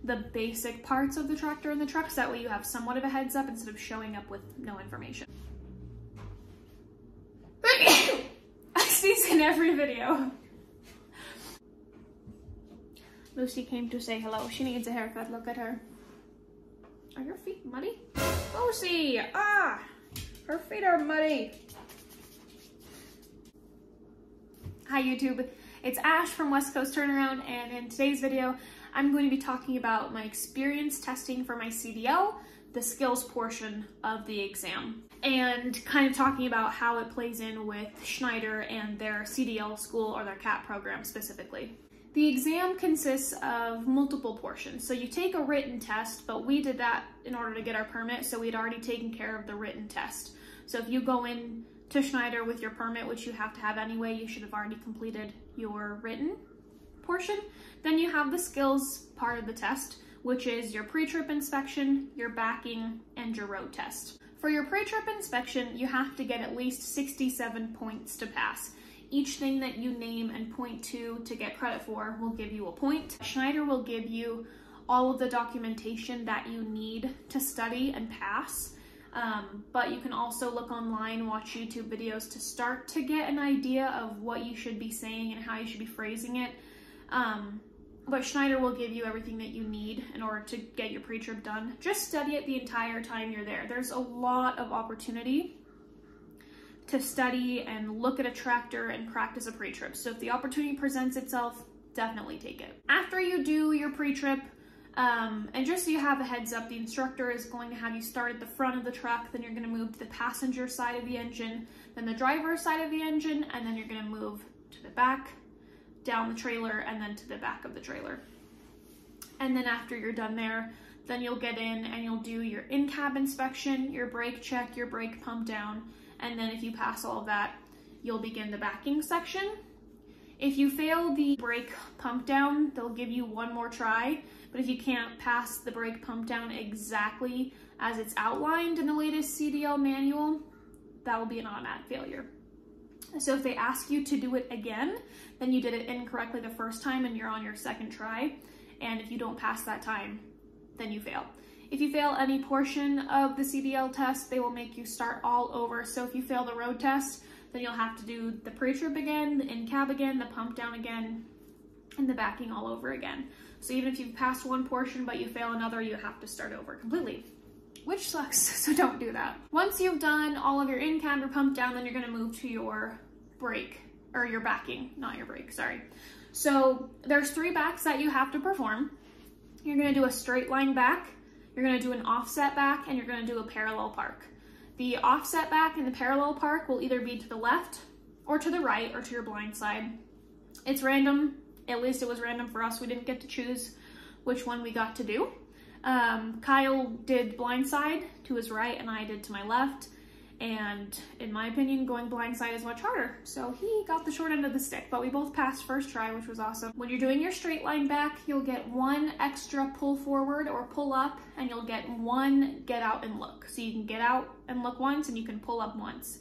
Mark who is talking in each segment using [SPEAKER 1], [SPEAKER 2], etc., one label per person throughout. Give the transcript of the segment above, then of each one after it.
[SPEAKER 1] the basic parts of the tractor and the truck, so that way you have somewhat of a heads up instead of showing up with no information. I sneeze in every video. Lucy came to say hello. She needs a haircut. Look at her. Are your feet muddy? Lucy! Ah! Her feet are muddy. Hi YouTube. It's Ash from West Coast Turnaround, and in today's video, I'm going to be talking about my experience testing for my CDL, the skills portion of the exam, and kind of talking about how it plays in with Schneider and their CDL school or their CAT program specifically. The exam consists of multiple portions. So you take a written test, but we did that in order to get our permit, so we'd already taken care of the written test. So if you go in to Schneider with your permit, which you have to have anyway, you should have already completed your written portion. Then you have the skills part of the test, which is your pre-trip inspection, your backing, and your road test. For your pre-trip inspection, you have to get at least 67 points to pass. Each thing that you name and point to get credit for will give you a point. Schneider will give you all of the documentation that you need to study and pass, but you can also look online, watch YouTube videos to start to get an idea of what you should be saying and how you should be phrasing it. But Schneider will give you everything that you need in order to get your pre-trip done. Just study it the entire time you're there. There's a lot of opportunity to study and look at a tractor and practice a pre-trip. So if the opportunity presents itself, definitely take it. After you do your pre-trip, and just so you have a heads up, the instructor is going to have you start at the front of the truck, then you're going to move to the passenger side of the engine, then the driver's side of the engine, and then you're going to move to the back, down the trailer, and then to the back of the trailer. And then after you're done there, then you'll get in and you'll do your in-cab inspection, your brake check, your brake pump down, and then if you pass all of that, you'll begin the backing section. If you fail the brake pump down, they'll give you one more try, but if you can't pass the brake pump down exactly as it's outlined in the latest CDL manual, that will be an automatic failure. So if they ask you to do it again, then you did it incorrectly the first time and you're on your second try, and if you don't pass that time, then you fail. If you fail any portion of the CDL test, they will make you start all over. So if you fail the road test, then you'll have to do the pre-trip again, the in-cab again, the pump down again, and the backing all over again. So even if you've passed one portion but you fail another, you have to start over completely, which sucks, so don't do that. Once you've done all of your in-cab or pump down, then you're gonna move to your brake, or your backing, not your brake, sorry. So there's 3 backs that you have to perform. You're gonna do a straight line back, you're gonna do an offset back, and you're gonna do a parallel park. The offset back and the parallel park will either be to the left or to the right or to your blind side. It's random, at least it was random for us. We didn't get to choose which one we got to do. Kyle did blind side to his right and I did to my left. And in my opinion, going blind side is much harder. So he got the short end of the stick, but we both passed first try, which was awesome. When you're doing your straight line back, you'll get 1 extra pull forward or pull up, and you'll get 1 get out and look. So you can get out and look once and you can pull up once.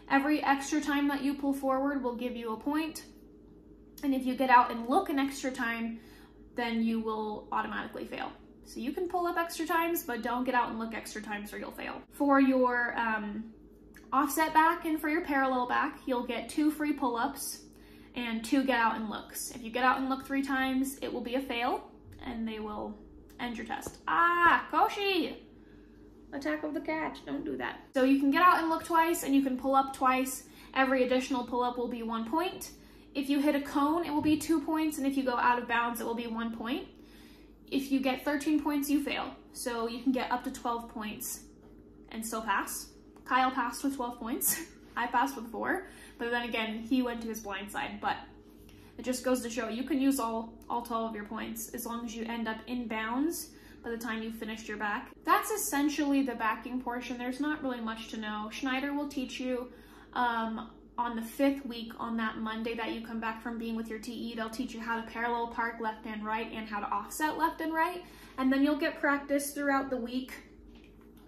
[SPEAKER 1] Every extra time that you pull forward will give you a point. And if you get out and look an extra time, then you will automatically fail. So you can pull up extra times, but don't get out and look extra times or you'll fail. For your offset back and for your parallel back, you'll get 2 free pull-ups and 2 get out and looks. If you get out and look 3 times, it will be a fail and they will end your test. Ah, Koshi! Attack of the cat, don't do that. So you can get out and look twice and you can pull up twice. Every additional pull-up will be 1 point. If you hit a cone, it will be 2 points, and if you go out of bounds, it will be 1 point. If you get 13 points, you fail. So you can get up to 12 points and still pass. Kyle passed with 12 points. I passed with 4, but then again, he went to his blind side. But it just goes to show you can use all 12 of your points as long as you end up in bounds by the time you've finished your back. That's essentially the backing portion. There's not really much to know. Schneider will teach you on the 5th week, on that Monday that you come back from being with your TE, they'll teach you how to parallel park left and right and how to offset left and right. And then you'll get practice throughout the week.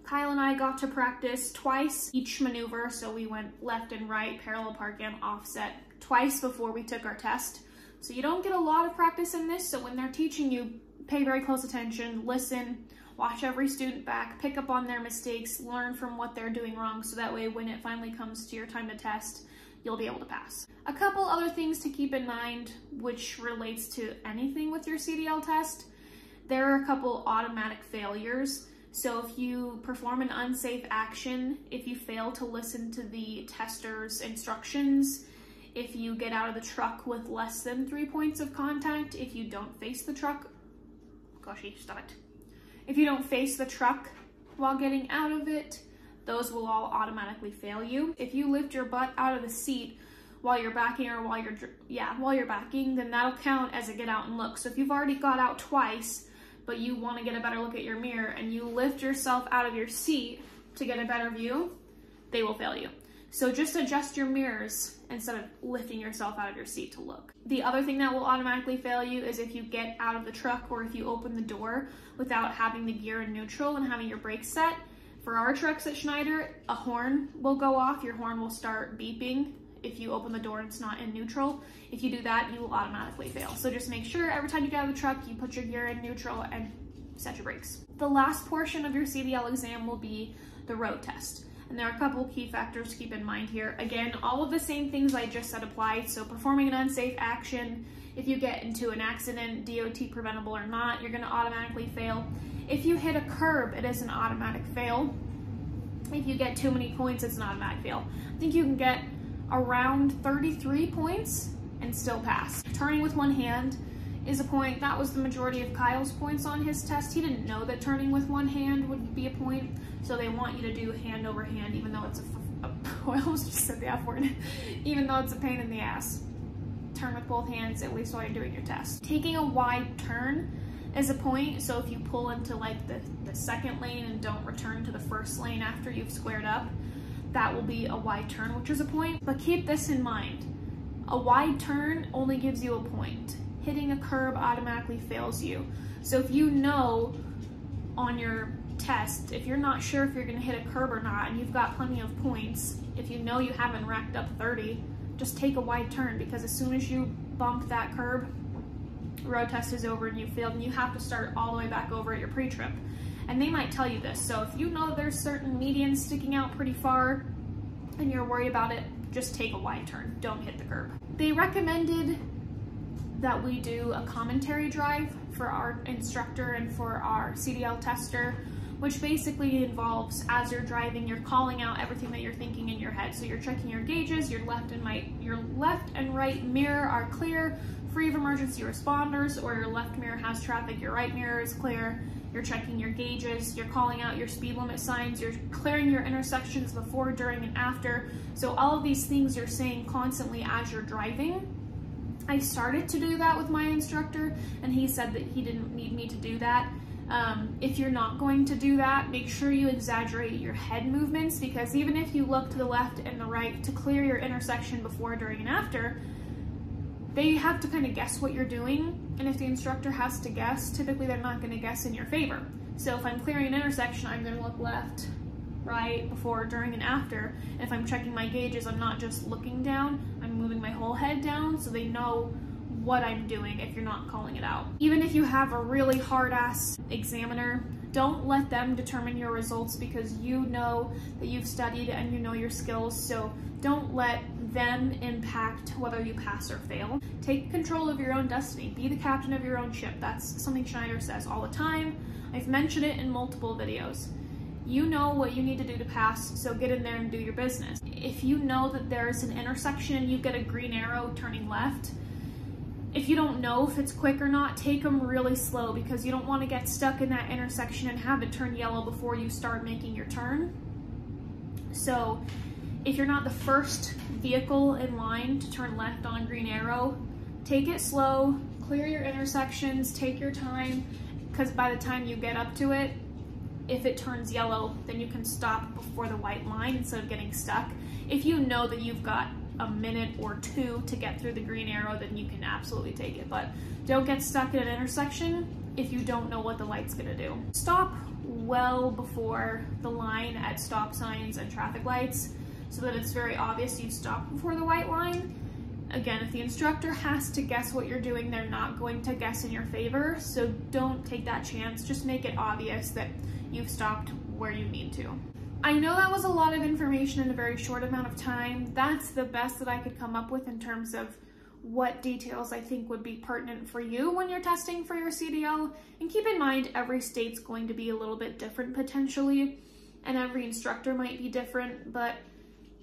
[SPEAKER 1] Kyle and I got to practice twice each maneuver. So we went left and right, parallel park and offset twice before we took our test. So you don't get a lot of practice in this, so when they're teaching you, pay very close attention, listen, watch every student back, pick up on their mistakes, learn from what they're doing wrong, so that way when it finally comes to your time to test, you'll be able to pass. A couple other things to keep in mind, which relates to anything with your CDL test, there are a couple automatic failures. So if you perform an unsafe action, if you fail to listen to the tester's instructions, if you get out of the truck with less than 3 points of contact, if you don't face the truck, stop it. If you don't face the truck while getting out of it, those will all automatically fail you. If you lift your butt out of the seat while you're backing or while you're backing, then that'll count as a get out and look. So if you've already got out twice, but you want to get a better look at your mirror and you lift yourself out of your seat to get a better view, they will fail you. So just adjust your mirrors instead of lifting yourself out of your seat to look. The other thing that will automatically fail you is if you get out of the truck or if you open the door without having the gear in neutral and having your brakes set. For our trucks at Schneider, a horn will go off. Your horn will start beeping if you open the door and it's not in neutral. If you do that, you will automatically fail. So just make sure every time you get out of the truck, you put your gear in neutral and set your brakes. The last portion of your CDL exam will be the road test. And there are a couple key factors to keep in mind here. Again, all of the same things I just said apply. So performing an unsafe action, if you get into an accident, DOT preventable or not, you're gonna automatically fail. If you hit a curb, it is an automatic fail. If you get too many points, it's an automatic fail. I think you can get around 33 points and still pass. Turning with one hand is a point. That was the majority of Kyle's points on his test. He didn't know that turning with one hand would be a point, so they want you to do hand over hand, even though it's I almost just said the F word, even though it's a pain in the ass. Turn with both hands, at least while you're doing your test. Taking a wide turn is a point, so if you pull into like the second lane and don't return to the first lane after you've squared up, that will be a wide turn, which is a point. But keep this in mind, a wide turn only gives you a point. Hitting a curb automatically fails you. So if you know on your test, if you're not sure if you're gonna hit a curb or not, and you've got plenty of points, if you know you haven't racked up 30, just take a wide turn, because as soon as you bump that curb, road test is over and you failed, and you have to start all the way back over at your pre-trip. And they might tell you this, so if you know there's certain medians sticking out pretty far and you're worried about it, just take a wide turn, don't hit the curb. They recommended that we do a commentary drive for our instructor and for our CDL tester, which basically involves, as you're driving, you're calling out everything that you're thinking in your head. So you're checking your gauges, your left and right mirror are clear, free of emergency responders, or your left mirror has traffic, your right mirror is clear. You're checking your gauges, you're calling out your speed limit signs, you're clearing your intersections before, during, and after. So all of these things you're saying constantly as you're driving. I started to do that with my instructor, and he said that he didn't need me to do that. If you're not going to do that, make sure you exaggerate your head movements, because even if you look to the left and the right to clear your intersection before, during, and after, they have to kind of guess what you're doing. And if the instructor has to guess, typically they're not going to guess in your favor. So if I'm clearing an intersection, I'm going to look left, right, before, during, and after. And if I'm checking my gauges, I'm not just looking down, I'm moving my whole head down, so they know what I'm doing if you're not calling it out. Even if you have a really hard-ass examiner, don't let them determine your results, because you know that you've studied and you know your skills, so don't let them impact whether you pass or fail. Take control of your own destiny. Be the captain of your own ship. That's something Schneider says all the time. I've mentioned it in multiple videos. You know what you need to do to pass, so get in there and do your business. If you know that there's an intersection and you get a green arrow turning left, if you don't know if it's quick or not, take them really slow, because you don't want to get stuck in that intersection and have it turn yellow before you start making your turn. So if you're not the first vehicle in line to turn left on a green arrow, take it slow, clear your intersections, take your time, because by the time you get up to it, if it turns yellow, then you can stop before the white line instead of getting stuck. If you know that you've got a minute or two to get through the green arrow, then you can absolutely take it. But don't get stuck in an intersection if you don't know what the light's gonna do. Stop well before the line at stop signs and traffic lights, so that it's very obvious you stop before the white line. Again, if the instructor has to guess what you're doing, they're not going to guess in your favor, so don't take that chance. Just make it obvious that you've stopped where you need to. I know that was a lot of information in a very short amount of time. That's the best that I could come up with in terms of what details I think would be pertinent for you when you're testing for your CDL. And keep in mind, every state's going to be a little bit different potentially, and every instructor might be different, but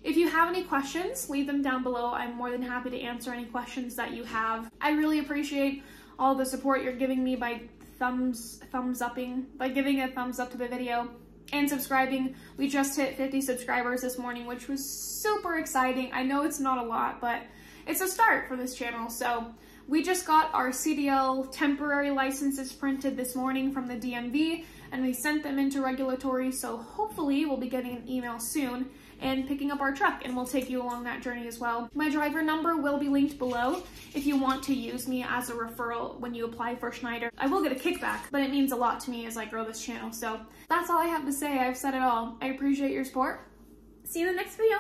[SPEAKER 1] if you have any questions, leave them down below. I'm more than happy to answer any questions that you have. I really appreciate all the support you're giving me by giving a thumbs up to the video and subscribing. We just hit 50 subscribers this morning, which was super exciting. I know it's not a lot, but it's a start for this channel. So we just got our CDL temporary licenses printed this morning from the DMV, and we sent them into regulatory, so hopefully we'll be getting an email soon and picking up our truck, and we'll take you along that journey as well. My driver number will be linked below if you want to use me as a referral when you apply for Schneider. I will get a kickback, but it means a lot to me as I grow this channel. So that's all I have to say. I've said it all. I appreciate your support. See you in the next video.